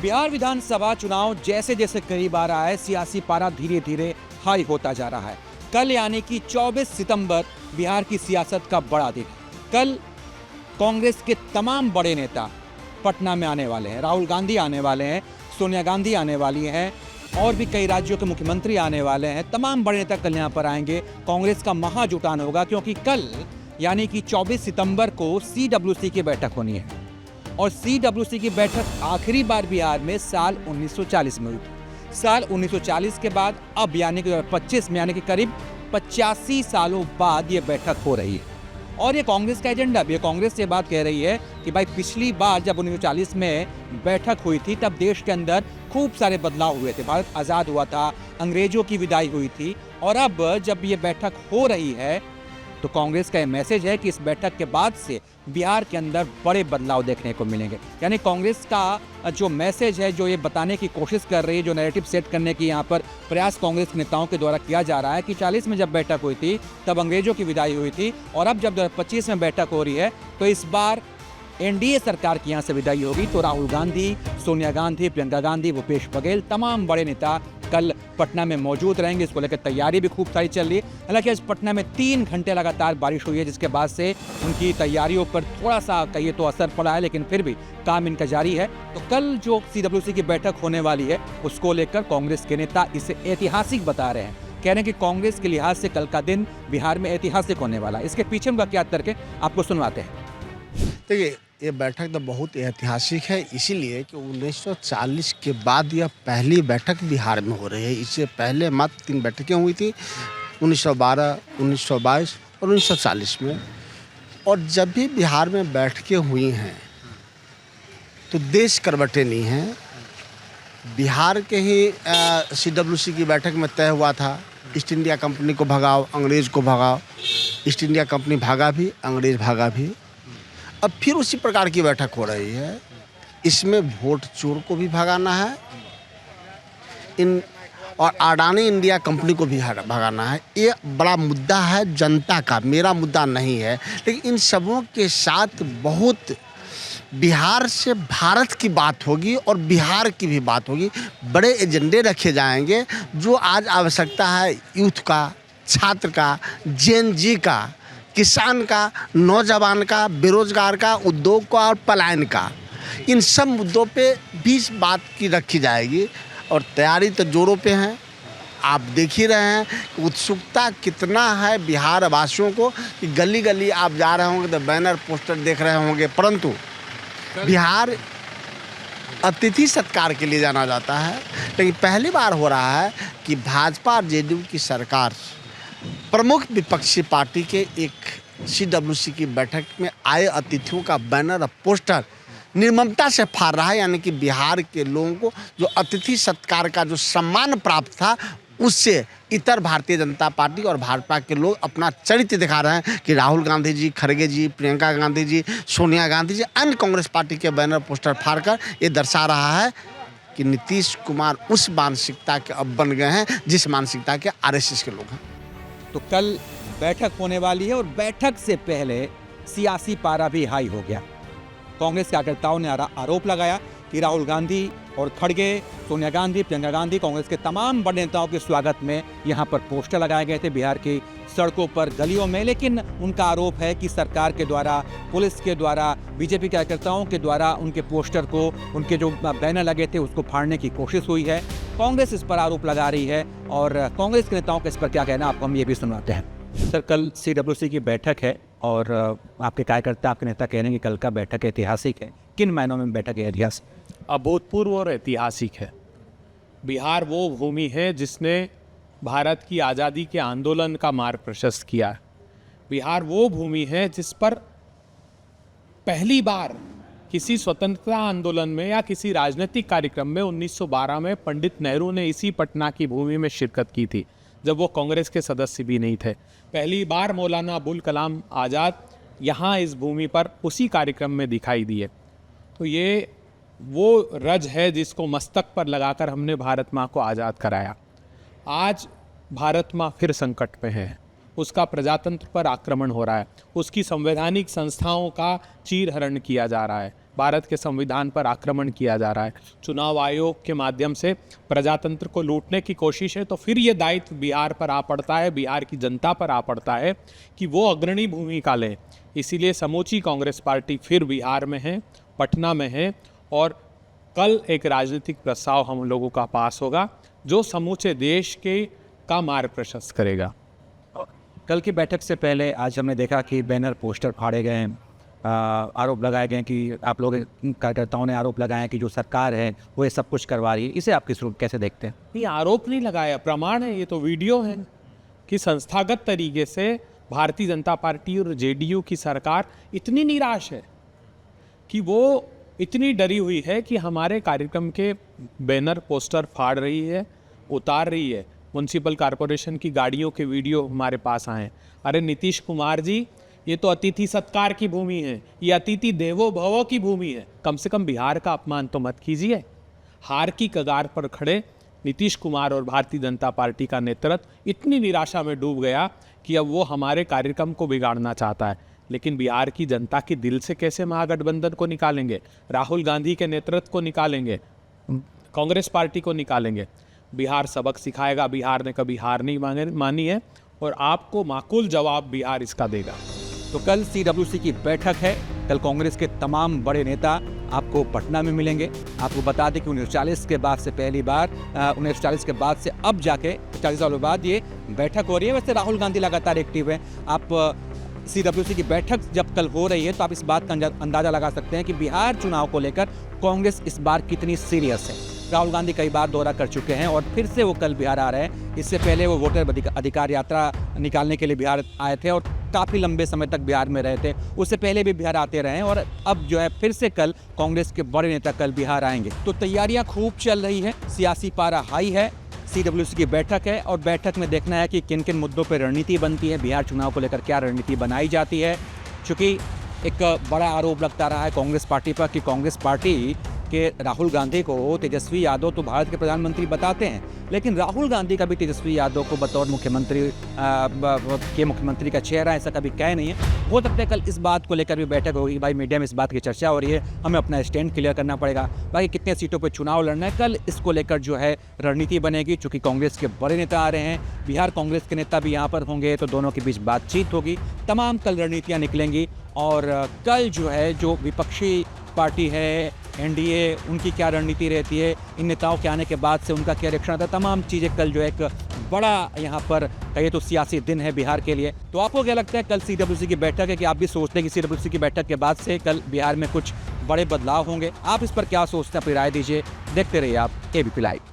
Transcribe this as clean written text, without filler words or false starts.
बिहार विधानसभा चुनाव जैसे जैसे करीब आ रहा है, सियासी पारा धीरे धीरे हाई होता जा रहा है। कल यानी कि 24 सितंबर बिहार की सियासत का बड़ा दिन है। कल कांग्रेस के तमाम बड़े नेता पटना में आने वाले हैं। राहुल गांधी आने वाले हैं, सोनिया गांधी आने वाली हैं और भी कई राज्यों के मुख्यमंत्री आने वाले हैं। तमाम बड़े नेता कल यहाँ पर आएंगे। कांग्रेस का महाजुटान होगा क्योंकि कल यानी कि 24 सितंबर को CWC की बैठक होनी है और CWC की बैठक आखिरी बार बिहार में साल 1940 में हुई थी। साल 1940 के बाद अब यानी कि 2025 में यानी कि करीब 85 सालों बाद ये बैठक हो रही है और ये कांग्रेस का एजेंडा भी है। कांग्रेस ये बात कह रही है कि भाई पिछली बार जब 1940 में बैठक हुई थी तब देश के अंदर खूब सारे बदलाव हुए थे। भारत आज़ाद हुआ था, अंग्रेजों की विदाई हुई थी और अब जब ये बैठक हो रही है तो कांग्रेस का ये मैसेज है कि इस बैठक के बाद से बिहार के अंदर बड़े बदलाव देखने को मिलेंगे। यानी कांग्रेस का जो मैसेज है, जो ये बताने की कोशिश कर रही है, जो नैरेटिव सेट करने की यहाँ पर प्रयास कांग्रेस के नेताओं के द्वारा किया जा रहा है कि 40 में जब बैठक हुई थी तब अंग्रेजों की विदाई हुई थी और अब जब 2025 में बैठक हो रही है तो इस बार NDA सरकार की यहाँ से विदाई होगी। तो राहुल गांधी, सोनिया गांधी, प्रियंका गांधी, भूपेश बघेल, तमाम बड़े नेता कल पटना में मौजूद रहेंगे। इसको लेकर तैयारी भी खूब सारी चल रही है। हालांकि आज पटना में 3 घंटे लगातार बारिश हुई है जिसके बाद से उनकी तैयारियों पर थोड़ा सा कहिए तो असर पड़ा है, लेकिन फिर भी काम इनका जारी है। तो कल जो CWC की बैठक होने वाली है उसको लेकर कांग्रेस के नेता इसे ऐतिहासिक बता रहे हैं। कह रहे हैं कि कांग्रेस के लिहाज से कल का दिन बिहार में ऐतिहासिक होने वाला है। इसके पीछे उनका क्या तर्क है आपको सुनवाते हैं। देखिए, ये बैठक तो बहुत ऐतिहासिक है इसीलिए कि 1940 के बाद यह पहली बैठक बिहार में हो रही है। इससे पहले मात्र 3 बैठकें हुई थी, 1912, 1922 और 1940 में। और जब भी बिहार में बैठकें हुई हैं तो देश करवटे नहीं हैं। बिहार के ही CWC की बैठक में तय हुआ था ईस्ट इंडिया कंपनी को भगाओ, अंग्रेज को भगाओ। ईस्ट इंडिया कंपनी भागा भी, अंग्रेज भागा भी। अब फिर उसी प्रकार की बैठक हो रही है। इसमें वोट चोर को भी भगाना है और अडानी इंडिया कंपनी को भी भगाना है। ये बड़ा मुद्दा है जनता का, मेरा मुद्दा नहीं है। लेकिन इन सबों के साथ बहुत बिहार से भारत की बात होगी और बिहार की भी बात होगी। बड़े एजेंडे रखे जाएंगे जो आज आवश्यकता है यूथ का, छात्र का, Gen Z का, किसान का, नौजवान का, बेरोजगार का, उद्योग का और पलायन का। इन सब मुद्दों पे 20 बात की रखी जाएगी और तैयारी तो जोरों पे है। आप देख ही रहे हैं कि उत्सुकता कितना है बिहार वासियों को कि गली गली आप जा रहे होंगे तो बैनर पोस्टर देख रहे होंगे। परंतु बिहार अतिथि सत्कार के लिए जाना जाता है, लेकिन पहली बार हो रहा है कि भाजपा और JDU की सरकार प्रमुख विपक्षी पार्टी के एक CWC की बैठक में आए अतिथियों का बैनर और पोस्टर निर्ममता से फाड़ रहा है। यानी कि बिहार के लोगों को जो अतिथि सत्कार का जो सम्मान प्राप्त था उससे इतर भारतीय जनता पार्टी और भाजपा के लोग अपना चरित्र दिखा रहे हैं कि राहुल गांधी जी, खड़गे जी, प्रियंका गांधी जी, सोनिया गांधी जी, अन्य कांग्रेस पार्टी के बैनर पोस्टर फाड़कर ये दर्शा रहा है कि नीतीश कुमार उस मानसिकता के अब बन गए हैं जिस मानसिकता के RSS के लोग हैं। तो कल बैठक होने वाली है और बैठक से पहले सियासी पारा भी हाई हो गया। कांग्रेस कार्यकर्ताओं ने आरोप लगाया कि राहुल गांधी और खड़गे, सोनिया गांधी, प्रियंका गांधी, कांग्रेस के तमाम बड़े नेताओं के स्वागत में यहाँ पर पोस्टर लगाए गए थे बिहार की सड़कों पर, गलियों में। लेकिन उनका आरोप है कि सरकार के द्वारा, पुलिस के द्वारा, बीजेपी कार्यकर्ताओं के द्वारा उनके पोस्टर को, उनके जो बैनर लगे थे उसको फाड़ने की कोशिश हुई है। कांग्रेस इस पर आरोप लगा रही है और कांग्रेस के नेताओं का इस पर क्या कहना आपको हम ये भी सुनवाते हैं। सर, कल CWC की बैठक है और आपके कार्यकर्ता, आपके नेता कह रहे हैं कि कल का बैठक ऐतिहासिक है। किन मायनों में बैठक है ऐतिहासिक? अभूतपूर्व और ऐतिहासिक है। बिहार वो भूमि है जिसने भारत की आज़ादी के आंदोलन का मार्ग प्रशस्त किया। बिहार वो भूमि है जिस पर पहली बार किसी स्वतंत्रता आंदोलन में या किसी राजनीतिक कार्यक्रम में 1912 में पंडित नेहरू ने इसी पटना की भूमि में शिरकत की थी, जब वो कांग्रेस के सदस्य भी नहीं थे। पहली बार मौलाना अबुल कलाम आज़ाद यहाँ इस भूमि पर उसी कार्यक्रम में दिखाई दिए। तो ये वो रज है जिसको मस्तक पर लगाकर हमने भारत माँ को आज़ाद कराया। आज भारत माँ फिर संकट में है। उसका प्रजातंत्र पर आक्रमण हो रहा है, उसकी संवैधानिक संस्थाओं का चीरहरण किया जा रहा है। भारत के संविधान पर आक्रमण किया जा रहा है, चुनाव आयोग के माध्यम से प्रजातंत्र को लूटने की कोशिश है, तो फिर ये दायित्व बिहार पर आ पड़ता है, बिहार की जनता पर आ पड़ता है कि वो अग्रणी भूमिका लें। इसीलिए समूची कांग्रेस पार्टी फिर बिहार में है, पटना में है, और कल एक राजनीतिक प्रस्ताव हम लोगों का पास होगा जो समूचे देश के का मार्ग प्रशस्त करेगा। कल की बैठक से पहले आज हमने देखा कि बैनर पोस्टर फाड़े गए हैं, आरोप लगाए गए कि आप लोग कार्यकर्ताओं ने आरोप लगाए हैं कि जो सरकार है वो ये सब कुछ करवा रही है। इसे आप किस रूप कैसे देखते हैं? ये आरोप नहीं लगाया, प्रमाण है, ये तो वीडियो है कि संस्थागत तरीके से भारतीय जनता पार्टी और जेडीयू की सरकार इतनी निराश है कि वो इतनी डरी हुई है कि हमारे कार्यक्रम के बैनर पोस्टर फाड़ रही है, उतार रही है। म्युनिसिपल कॉरपोरेशन की गाड़ियों के वीडियो हमारे पास आए। अरे नीतीश कुमार जी, ये तो अतिथि सत्कार की भूमि है, ये अतिथि देवो भवो की भूमि है, कम से कम बिहार का अपमान तो मत कीजिए। हार की कगार पर खड़े नीतीश कुमार और भारतीय जनता पार्टी का नेतृत्व इतनी निराशा में डूब गया कि अब वो हमारे कार्यक्रम को बिगाड़ना चाहता है। लेकिन बिहार की जनता के दिल से कैसे महागठबंधन को निकालेंगे, राहुल गांधी के नेतृत्व को निकालेंगे, कांग्रेस पार्टी को निकालेंगे? बिहार सबक सिखाएगा। बिहार ने कभी हार नहीं मानी है और आपको माकूल जवाब बिहार इसका देगा। तो कल CWC की बैठक है। कल कांग्रेस के तमाम बड़े नेता आपको पटना में मिलेंगे। आपको बता दें कि 1940 के बाद से पहली बार 1940 के बाद से अब जाके 40 सालों बाद ये बैठक हो रही है। वैसे राहुल गांधी लगातार एक्टिव है। आप CWC की बैठक जब कल हो रही है तो आप इस बात का अंदाजा लगा सकते हैं कि बिहार चुनाव को लेकर कांग्रेस इस बार कितनी सीरियस है। राहुल गांधी कई बार दौरा कर चुके हैं और फिर से वो कल बिहार आ रहे हैं। इससे पहले वो वोटर अधिकार यात्रा निकालने के लिए बिहार आए थे और काफ़ी लंबे समय तक बिहार में रहे थे। उससे पहले भी बिहार आते रहे हैं और अब जो है फिर से कल कांग्रेस के बड़े नेता कल बिहार आएंगे। तो तैयारियां खूब चल रही है, सियासी पारा हाई है। CWC की बैठक है और बैठक में देखना है कि किन किन मुद्दों पर रणनीति बनती है, बिहार चुनाव को लेकर क्या रणनीति बनाई जाती है। चूँकि एक बड़ा आरोप लगता रहा है कांग्रेस पार्टी पर कि कांग्रेस पार्टी कि राहुल गांधी को तेजस्वी यादव तो भारत के प्रधानमंत्री बताते हैं, लेकिन राहुल गांधी का भी तेजस्वी यादव को बतौर मुख्यमंत्री का चेहरा ऐसा कभी कह नहीं है। हो सकता है कल इस बात को लेकर भी बैठक होगी। भाई मीडिया में इस बात की चर्चा हो रही है, हमें अपना स्टैंड क्लियर करना पड़ेगा। बाकी कितने सीटों पर चुनाव लड़ना है, कल इसको लेकर जो है रणनीति बनेगी। चूँकि कांग्रेस के बड़े नेता आ रहे हैं, बिहार कांग्रेस के नेता भी यहाँ पर होंगे, तो दोनों के बीच बातचीत होगी। तमाम कल रणनीतियाँ निकलेंगी और कल जो है जो विपक्षी पार्टी है NDA, उनकी क्या रणनीति रहती है, इन नेताओं के आने के बाद से उनका क्या रिएक्शन आता है, तमाम चीज़ें कल जो एक बड़ा यहाँ पर कहिए तो सियासी दिन है बिहार के लिए। तो आपको क्या लगता है कल CWC की बैठक है कि आप भी सोचते हैं कि CWC की बैठक के बाद से कल बिहार में कुछ बड़े बदलाव होंगे? आप इस पर क्या सोचते हैं, अपनी राय दीजिए। देखते रहिए आप ABP लाइव।